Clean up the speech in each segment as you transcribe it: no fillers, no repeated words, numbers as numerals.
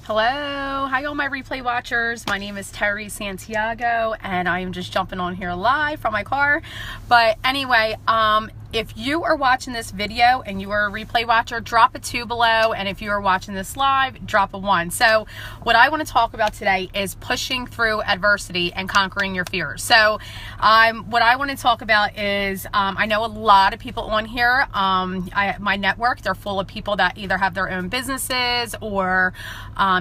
Hello, hi all my replay watchers. My name is Terry Santiago and I am just jumping on here live from my car. But anyway, if you are watching this video and you are a replay watcher, drop a 2 below, and if you are watching this live, drop a 1. So what I want to talk about today is pushing through adversity and conquering your fears. So what I want to talk about is I know a lot of people on here, my network, they're full of people that either have their own businesses or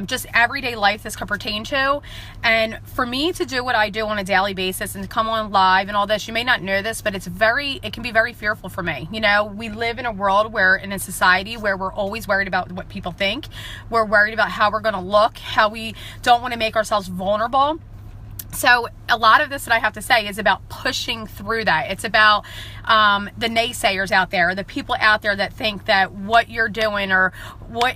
just everyday life this could pertain to. And for me to do what I do on a daily basis and to come on live and all this, you may not know this, but it can be very fearful for me. You know, we live in a world in a society where we're always worried about what people think. We're worried about how we're going to look, how we don't want to make ourselves vulnerable. So a lot of this that I have to say is about pushing through that. It's about the naysayers out there, the people out there that think that what you're doing or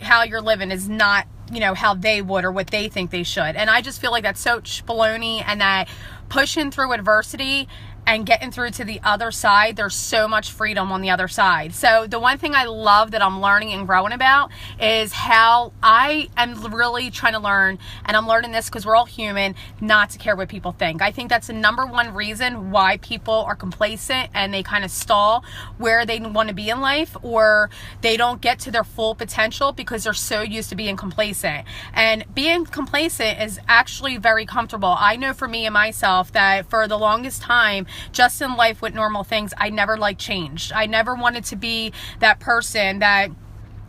how you're living is not, how they would or what they think they should. And I just feel like that's so baloney, and that pushing through adversity and getting through to the other side, there's so much freedom on the other side. So the one thing I love that I'm learning and growing about is how I am really trying to learn, and I'm learning this because we're all human, not to care what people think. I think that's the number one reason why people are complacent and they kind of stall where they want to be in life, or they don't get to their full potential because they're so used to being complacent. And being complacent is actually very comfortable. I know for me and myself that for the longest time, just in life with normal things, I never liked change. I never wanted to be that person that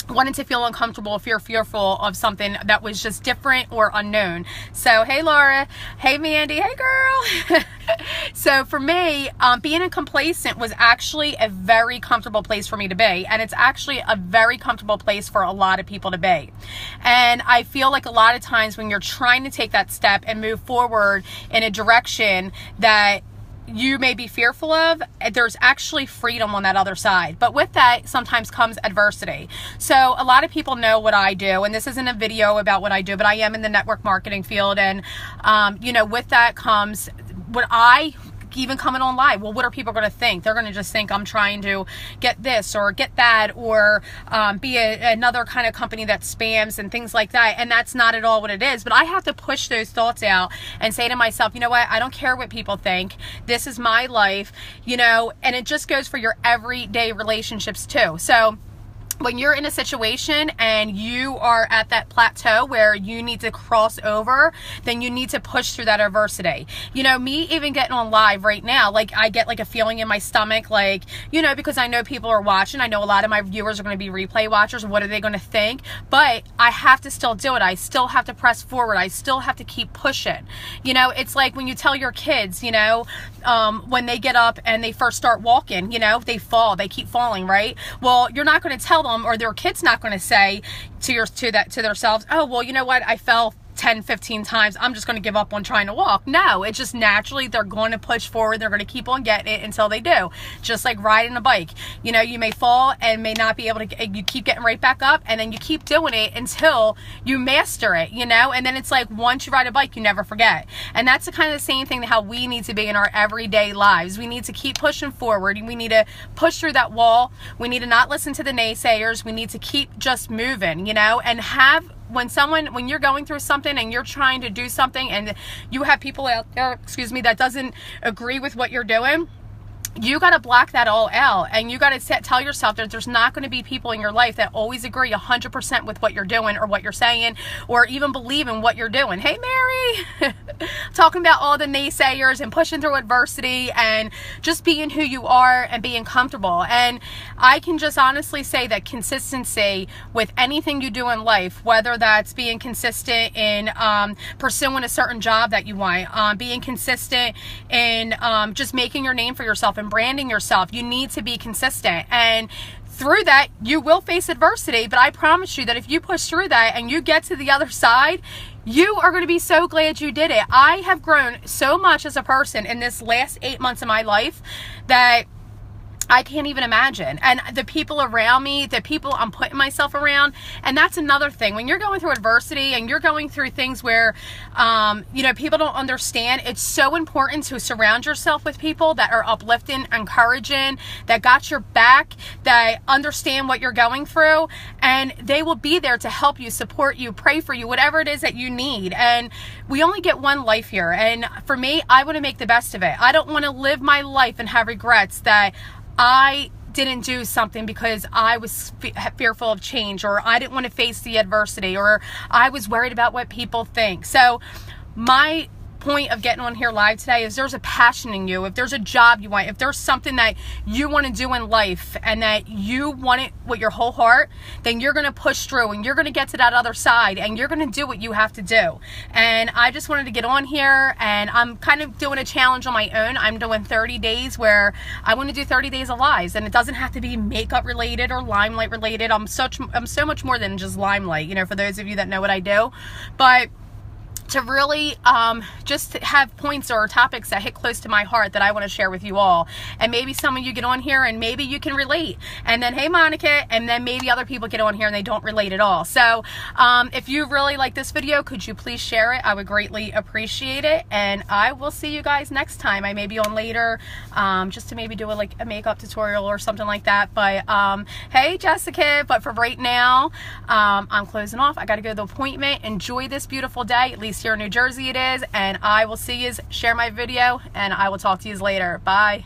wanted to feel uncomfortable, fearful of something that was just different or unknown. So, hey Laura, hey Mandy, hey girl. So for me, being complacent was actually a very comfortable place for me to be. And it's actually a very comfortable place for a lot of people to be. And I feel like a lot of times when you're trying to take that step and move forward in a direction that you may be fearful of, there's actually freedom on that other side. But with that sometimes comes adversity. So a lot of people know what I do, and this isn't a video about what I do, but I am in the network marketing field. And, with that comes what I even coming on live. Well, what are people going to think? They're going to just think I'm trying to get this or get that, or be another kind of company that spams and things like that. And that's not at all what it is. But I have to push those thoughts out and say to myself, you know what? I don't care what people think. This is my life, and it just goes for your everyday relationships too. So when you're in a situation and you are at that plateau where you need to cross over, then you need to push through that adversity. Me even getting on live right now, like I get like a feeling in my stomach, because I know people are watching. I know a lot of my viewers are going to be replay watchers. What are they going to think? But I have to still do it. I still have to press forward. I still have to keep pushing. It's like when you tell your kids, when they get up and they first start walking, they fall, they keep falling, right? Well, you're not going to tell them, or their kid's not going to say to themselves, oh, well, you know what? I fell 10, 15 times. I'm just going to give up on trying to walk. No, it's just naturally they're going to push forward. They're going to keep on getting it until they do. Just like riding a bike. You may fall and may not be able to, you keep getting right back up, and then you keep doing it until you master it, and then it's like once you ride a bike, you never forget. And that's the kind of the same thing how we need to be in our everyday lives. We need to keep pushing forward. We need to push through that wall. We need to not listen to the naysayers. We need to keep just moving, and when you're going through something and you're trying to do something and you have people out there, that doesn't agree with what you're doing, you got to block that all out, and you got to tell yourself that there's not going to be people in your life that always agree 100% with what you're doing or what you're saying or even believe in what you're doing. Hey, Mary, talking about all the naysayers and pushing through adversity and just being who you are and being comfortable. And I can just honestly say that consistency with anything you do in life, whether that's being consistent in pursuing a certain job that you want, being consistent in just making your name for yourself and branding yourself, you need to be consistent. And through that, you will face adversity, but I promise you that if you push through that and you get to the other side, you are going to be so glad you did it. I have grown so much as a person in this last 8 months of my life that I can't even imagine. And the people around me, the people I'm putting myself around, and that's another thing. When you're going through adversity and you're going through things where, you know, people don't understand, it's so important to surround yourself with people that are uplifting, encouraging, that got your back, that understand what you're going through, and they will be there to help you, support you, pray for you, whatever it is that you need. And we only get one life here. And for me, I want to make the best of it. I don't want to live my life and have regrets that I didn't do something because I was fearful of change, or I didn't want to face the adversity, or I was worried about what people think. So my point of getting on here live today is there's a passion in you. If there's a job you want, if there's something that you want to do in life and that you want it with your whole heart, then you're going to push through and you're going to get to that other side and you're going to do what you have to do. And I just wanted to get on here, and I'm kind of doing a challenge on my own. I'm doing 30 days where I want to do 30 days of lives, and it doesn't have to be makeup related or limelight related. I'm so much more than just limelight, you know, for those of you that know what I do. But to really just have points or topics that hit close to my heart that I want to share with you all. And maybe some of you get on here and maybe you can relate. And then, hey, Monica, and then maybe other people get on here and they don't relate at all. So if you really like this video, could you please share it? I would greatly appreciate it. And I will see you guys next time. I may be on later just to maybe do like a makeup tutorial or something like that. But hey, Jessica, but for right now, I'm closing off. I got to go to the appointment. Enjoy this beautiful day, at least here in New Jersey it is, and I will see you. Share my video, and I will talk to you later. Bye.